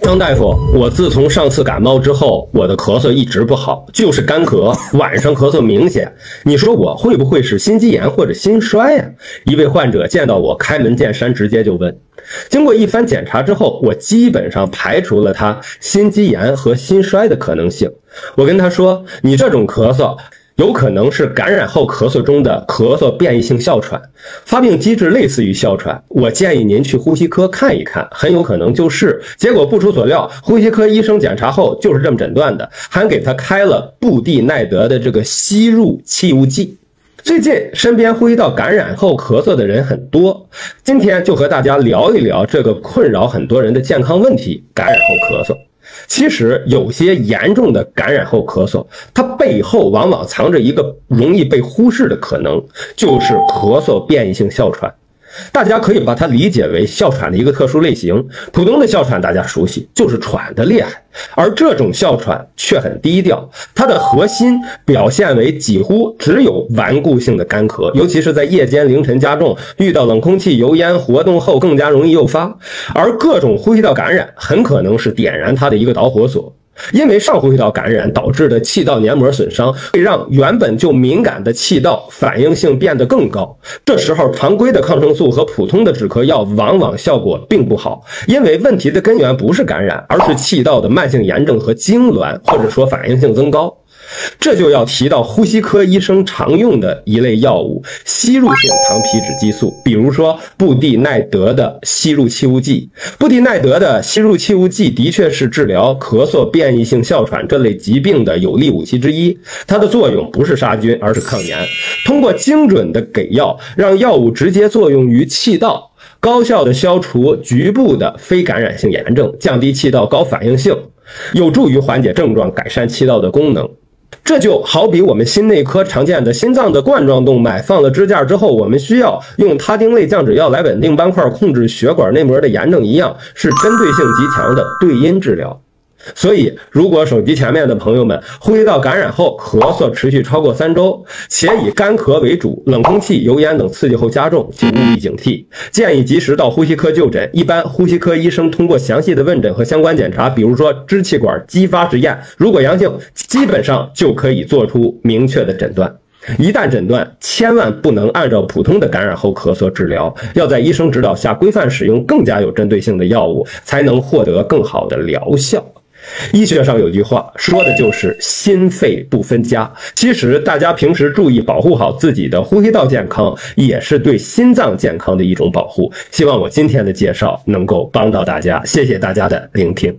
张大夫，我自从上次感冒之后，我的咳嗽一直不好，就是干咳，晚上咳嗽明显。你说我会不会是心肌炎或者心衰呀？一位患者见到我开门见山，直接就问。经过一番检查之后，我基本上排除了他心肌炎和心衰的可能性。我跟他说，你这种咳嗽有可能是感染后咳嗽中的咳嗽变异性哮喘，发病机制类似于哮喘，我建议您去呼吸科看一看，很有可能就是。结果不出所料，呼吸科医生检查后就是这么诊断的，还给他开了布地奈德的这个吸入气雾剂。最近身边呼吸道感染后咳嗽的人很多，今天就和大家聊一聊这个困扰很多人的健康问题——感染后咳嗽。其实有些严重的感染后咳嗽，它背后往往藏着一个容易被忽视的可能，就是咳嗽变异性哮喘。大家可以把它理解为哮喘的一个特殊类型。普通的哮喘大家熟悉，就是喘得厉害，而这种哮喘却很低调，它的核心表现为几乎只有顽固性的干咳，尤其是在夜间凌晨加重，遇到冷空气、油烟活动后更加容易诱发。而各种呼吸道感染很可能是点燃它的一个导火索。因为上呼吸道感染导致的气道黏膜损伤，会让原本就敏感的气道反应性变得更高。这时候常规的抗生素和普通的止咳药往往效果并不好，因为问题的根源不是感染，而是气道的慢性炎症和痉挛，或者说反应性增高。这就要提到呼吸科医生常用的一类药物——吸入性糖皮质激素，比如说布地奈德的吸入气雾剂。布地奈德的吸入气雾剂的确是治疗咳嗽变异性哮喘这类疾病的有力武器之一，它的作用不是杀菌，而是抗炎。通过精准的给药，让药物直接作用于气道，高效的消除局部的非感染性炎症，降低气道高反应性，有助于缓解症状，改善气道的功能。这就好比我们心内科常见的心脏的冠状动脉放了支架之后，我们需要用他汀类降脂药来稳定斑块，控制血管内膜的炎症一样，是针对性极强的对因治疗。所以如果手机前面的朋友们呼吸道感染后咳嗽持续超过3周，且以干咳为主，冷空气、油烟等刺激后加重，请务必警惕，建议及时到呼吸科就诊。一般呼吸科医生通过详细的问诊和相关检查，比如说支气管激发实验，如果阳性，基本上就可以做出明确的诊断。一旦诊断，千万不能按照普通的感染后咳嗽治疗，要在医生指导下规范使用更加有针对性的药物，才能获得更好的疗效。医学上有句话说的就是心肺不分家，其实大家平时注意保护好自己的呼吸道健康，也是对心脏健康的一种保护。希望我今天的介绍能够帮到大家，谢谢大家的聆听。